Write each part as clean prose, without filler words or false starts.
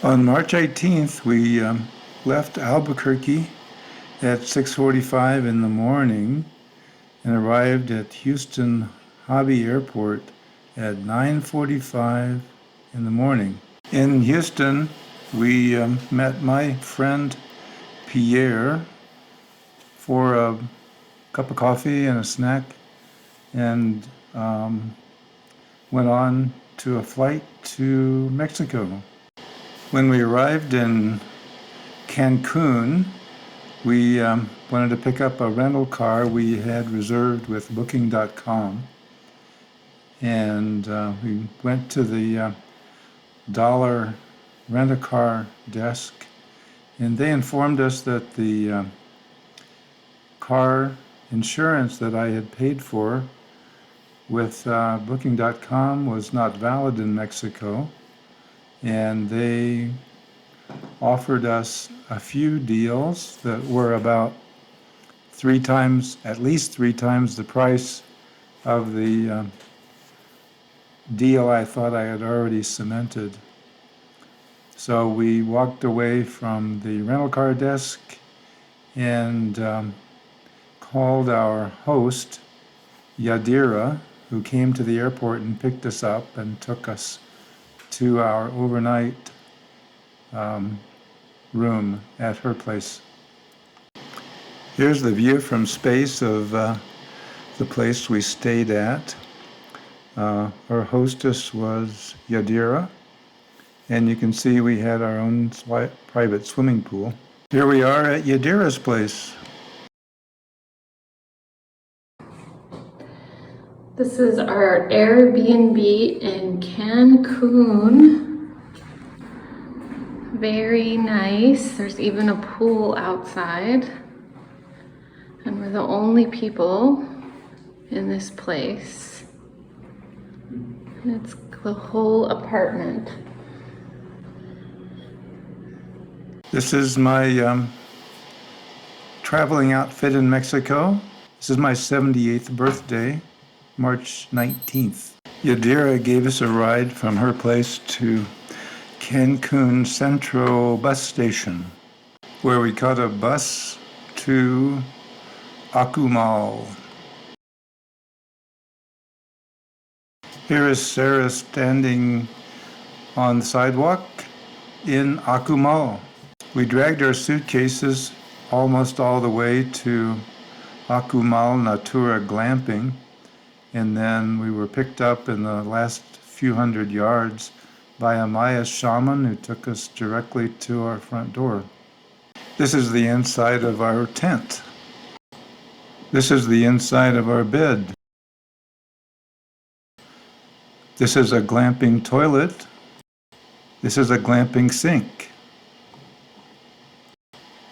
On March 18th, we left Albuquerque at 6:45 in the morning and arrived at Houston Hobby Airport at 9:45 in the morning. In Houston, we met my friend Pierre for a cup of coffee and a snack and went on to a flight to Mexico. When we arrived in Cancun, we wanted to pick up a rental car we had reserved with Booking.com, and we went to the Dollar Rent-A-Car desk, and they informed us that the car insurance that I had paid for with Booking.com was not valid in Mexico, and they offered us a few deals that were about at least three times the price of the deal I thought I had already cemented. So we walked away from the rental car desk and called our host, Yadira, who came to the airport and picked us up and took us to our overnight room at her place. Here's the view from space of the place we stayed at. Our hostess was Yadira, and you can see we had our own private swimming pool. Here we are at Yadira's place. This is our Airbnb in Cancun. Very nice. There's even a pool outside. And we're the only people in this place. And it's the whole apartment. This is my traveling outfit in Mexico. This is my 78th birthday, March 19th. Yadira gave us a ride from her place to Cancun Central bus station, where we caught a bus to Akumal. Here is Sarah standing on the sidewalk in Akumal. We dragged our suitcases almost all the way to Akumal Natura Glamping, and then we were picked up in the last few hundred yards by a Maya shaman who took us directly to our front door. This is the inside of our tent. This is the inside of our bed. This is a glamping toilet. This is a glamping sink.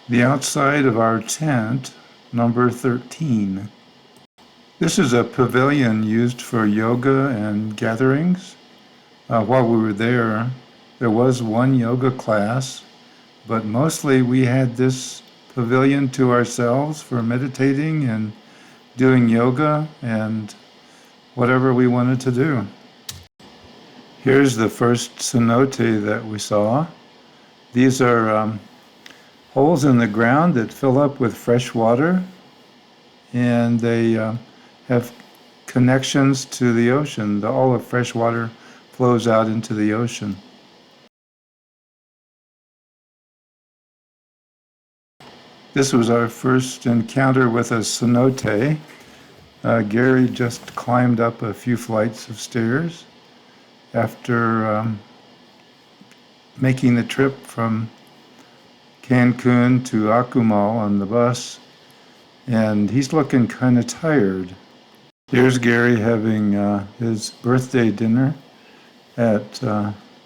The outside of our tent, number 13. This is a pavilion used for yoga and gatherings. While we were there was one yoga class, but mostly we had this pavilion to ourselves for meditating and doing yoga and whatever we wanted to do. Here's the first cenote that we saw. These are holes in the ground that fill up with fresh water, and they have connections to the ocean. All the fresh water flows out into the ocean. This was our first encounter with a cenote. Gary just climbed up a few flights of stairs after making the trip from Cancun to Akumal on the bus, and he's looking kind of tired. Here's Gary having his birthday dinner at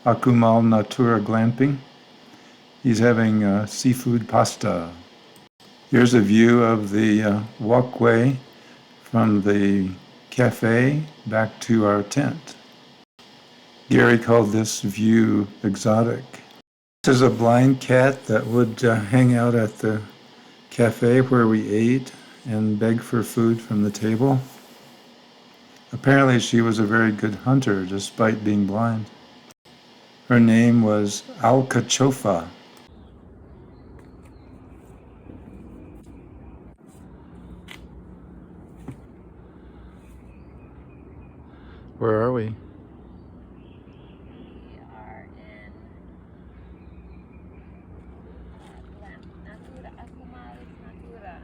Akumal Natura Glamping. He's having seafood pasta. Here's a view of the walkway from the cafe back to our tent. Gary called this view exotic. This is a blind cat that would hang out at the cafe where we ate and beg for food from the table. Apparently she was a very good hunter despite being blind. Her name was Alcachofa. Where are we? We are in Natura Akumalis Natura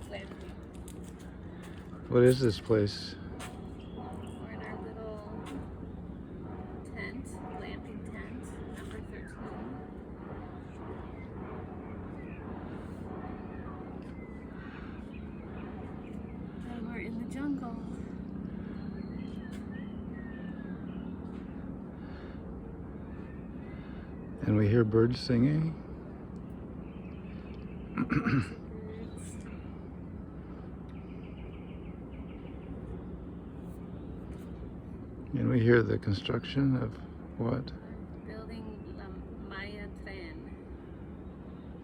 glamping. What is this place? We're in our little tent, glamping tent, number 13. And we're in the jungle. And we hear birds singing. And we hear the construction of what? Building La Maya Tren,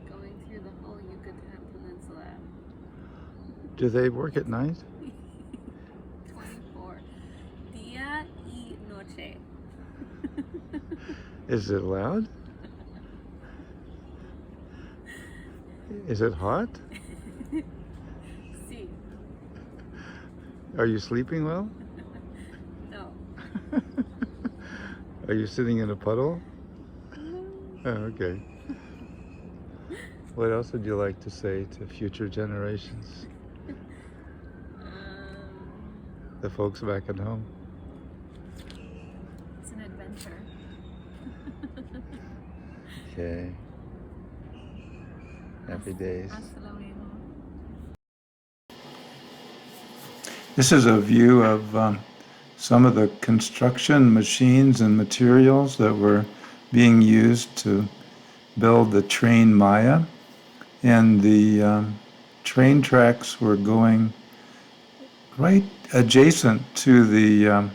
going through the whole Yucatan Peninsula. Do they work at night? 24. Día y noche. Is it loud? Is it hot? Sí. Are you sleeping well? No. Are you sitting in a puddle? Oh, okay. What else would you like to say to future generations? The folks back at home? It's an adventure. Okay. Happy days. Hasta luego. This is a view of some of the construction machines and materials that were being used to build the train Maya. And the train tracks were going right adjacent to the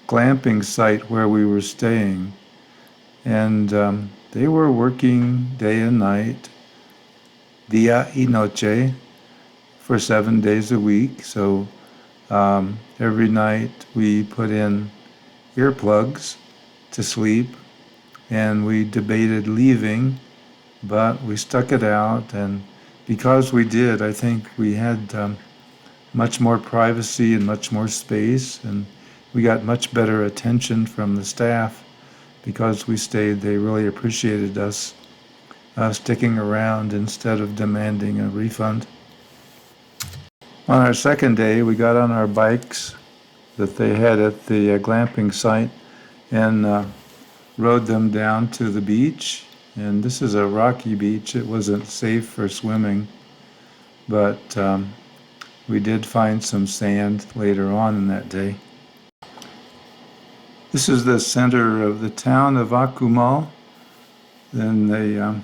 glamping site where we were staying. And they were working day and night, dia y noche, for 7 days a week. So every night we put in earplugs to sleep, and we debated leaving, but we stuck it out. And because we did, I think we had much more privacy and much more space, and we got much better attention from the staff because we stayed. They really appreciated us sticking around instead of demanding a refund. On our second day, we got on our bikes that they had at the glamping site and rode them down to the beach. And this is a rocky beach. It wasn't safe for swimming, but we did find some sand later on in that day. This is the center of the town of Akumal. Then the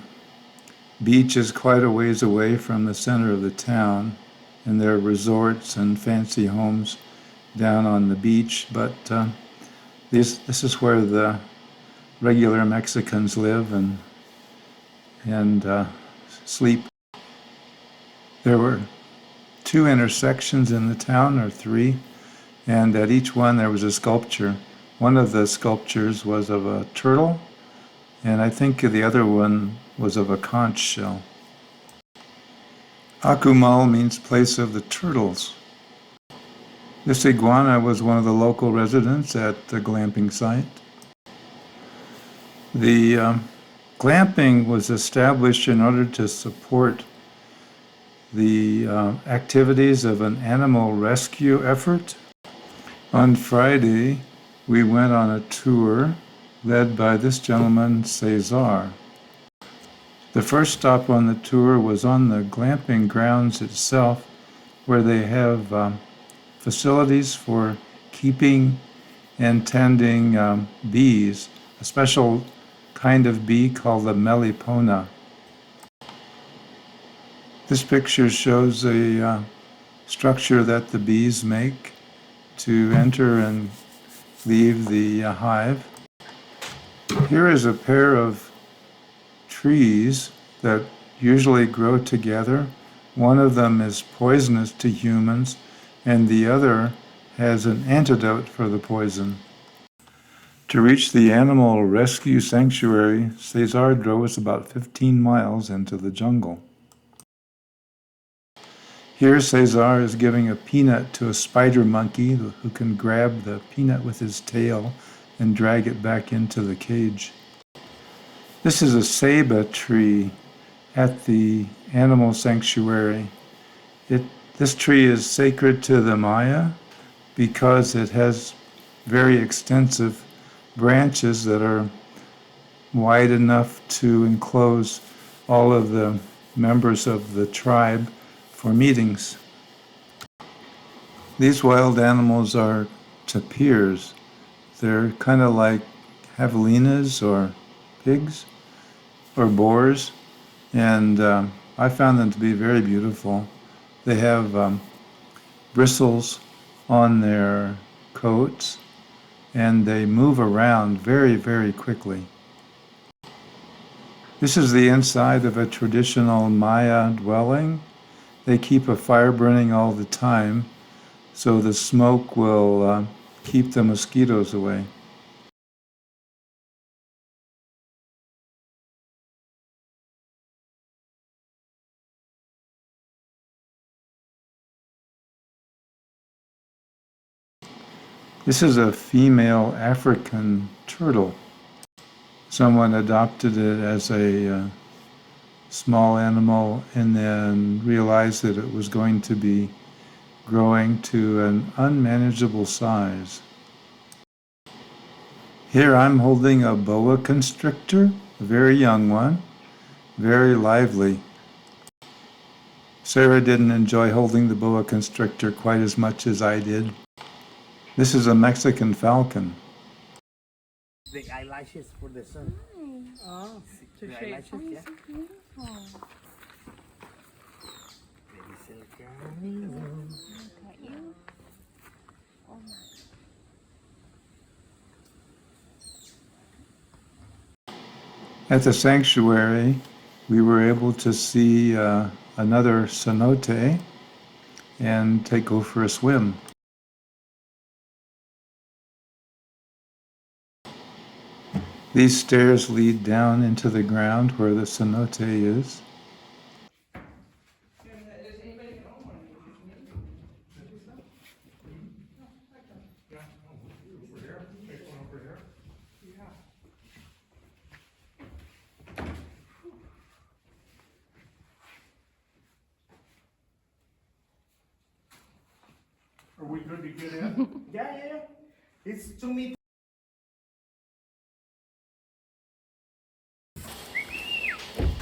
beach is quite a ways away from the center of the town, and there are resorts and fancy homes down on the beach, but this is where the regular Mexicans live and sleep. There were 2 intersections in the town, or 3, and at each one there was a sculpture. One of the sculptures was of a turtle, and I think the other one was of a conch shell. Akumal means place of the turtles. This iguana was one of the local residents at the glamping site. The glamping was established in order to support the activities of an animal rescue effort. On Friday, we went on a tour led by this gentleman, Cesar. The first stop on the tour was on the glamping grounds itself, where they have facilities for keeping and tending bees, a special kind of bee called the Melipona. This picture shows a structure that the bees make to enter and leave the hive. Here is a pair of trees that usually grow together. One of them is poisonous to humans, and the other has an antidote for the poison. To reach the animal rescue sanctuary, Cesar drove us about 15 miles into the jungle. Here, Cesar is giving a peanut to a spider monkey who can grab the peanut with his tail and drag it back into the cage. This is a ceiba tree at the animal sanctuary. This tree is sacred to the Maya because it has very extensive branches that are wide enough to enclose all of the members of the tribe for meetings. These wild animals are tapirs. They're kind of like javelinas or pigs or boars, and I found them to be very beautiful. They have bristles on their coats, and they move around very, very quickly. This is the inside of a traditional Maya dwelling. They keep a fire burning all the time, so the smoke will keep the mosquitoes away. This is a female African turtle. Someone adopted it as a small animal and then realized that it was going to be growing to an unmanageable size. Here I'm holding a boa constrictor, a very young one, very lively. Sarah didn't enjoy holding the boa constrictor quite as much as I did. This is a Mexican falcon. The eyelashes for the sun. Oh, The eyelashes, yeah. Very silky. At the sanctuary, we were able to see another cenote and go for a swim. These stairs lead down into the ground where the cenote is. Are we good to get in? Yeah. It's 2 meters.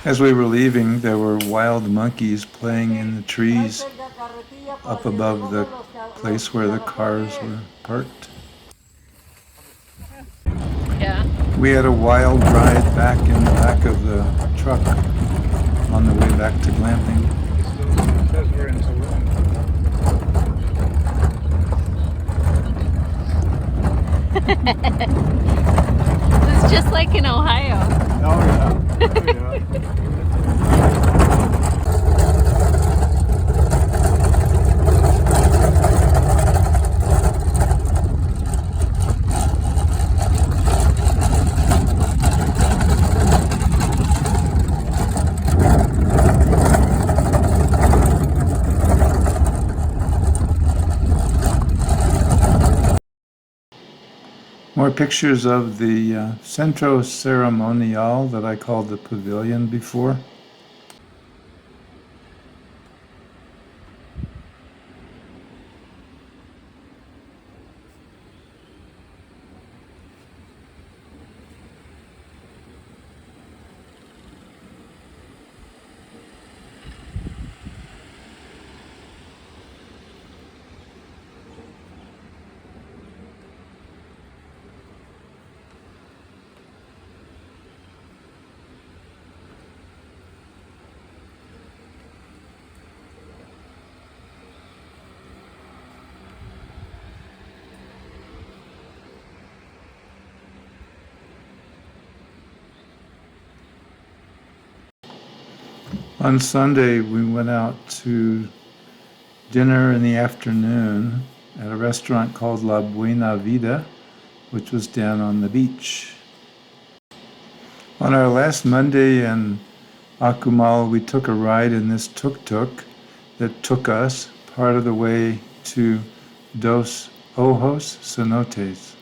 As we were leaving, there were wild monkeys playing in the trees up above the place where the cars were parked. Yeah. We had a wild ride back in the back of the truck on the way back to glamping. Says we're in Tulum. It's just like in Ohio. Oh, yeah. Oh, yeah. More pictures of the Centro Ceremonial that I called the pavilion before. On Sunday, we went out to dinner in the afternoon at a restaurant called La Buena Vida which was down on the beach. On our last Monday in Akumal, we took a ride in this tuk-tuk that took us part of the way to Dos Ojos Cenotes.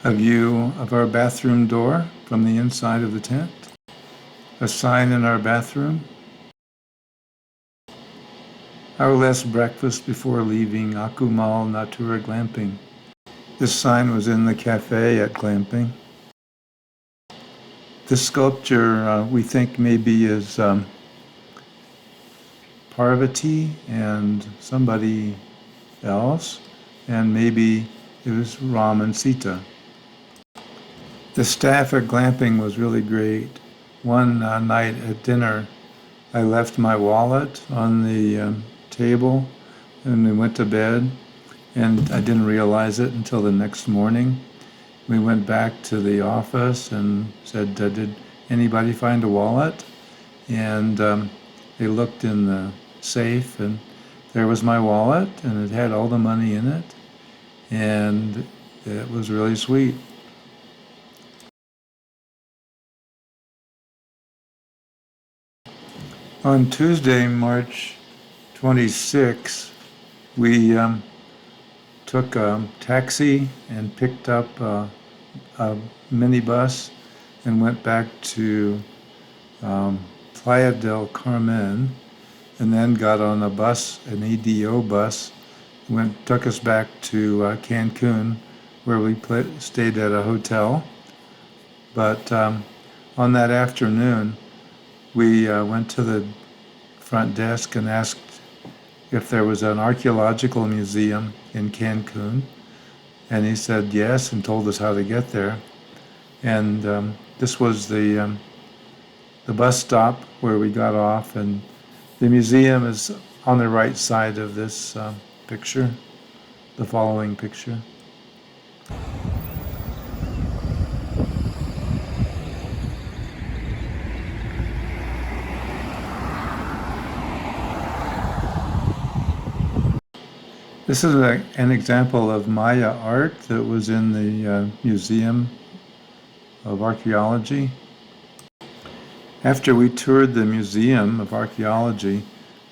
A view of our bathroom door from the inside of the tent. A sign in our bathroom. Our last breakfast before leaving Akumal Natura Glamping. This sign was in the cafe at Glamping. This sculpture we think maybe is Parvati and somebody else, and maybe it was Ram and Sita. The staff at Glamping was really great. One night at dinner, I left my wallet on the table and we went to bed, and I didn't realize it until the next morning. We went back to the office and said, did anybody find a wallet? And they looked in the safe, and there was my wallet, and it had all the money in it, and it was really sweet. On Tuesday, March 26, we took a taxi and picked up a minibus and went back to Playa del Carmen, and then got on a bus, an EDO bus, took us back to Cancun, where we stayed at a hotel. But on that afternoon, we went to the front desk and asked if there was an archaeological museum in Cancun, and he said yes and told us how to get there. And this was the bus stop where we got off, and the museum is on the right side of this picture, the following picture. This is an example of Maya art that was in the Museum of Archaeology. After we toured the Museum of Archaeology,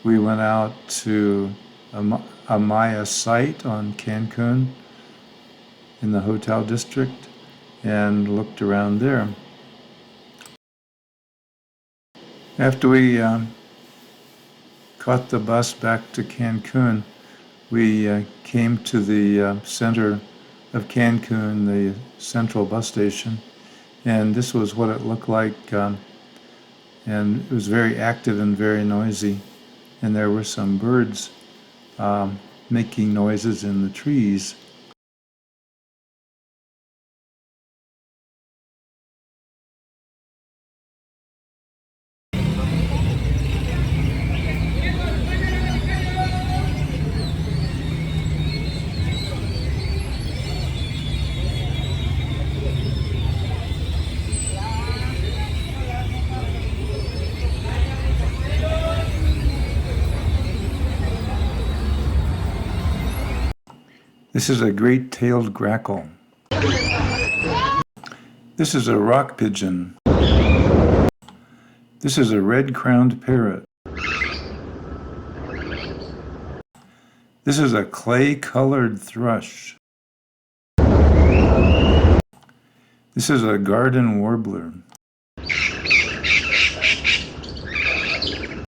we went out to a Maya site on Cancun in the hotel district and looked around there. After we caught the bus back to Cancun, we came to the center of Cancun, the central bus station, and this was what it looked like, and it was very active and very noisy, and there were some birds making noises in the trees. This is a great-tailed grackle. This is a rock pigeon. This is a red-crowned parrot. This is a clay-colored thrush. This is a garden warbler.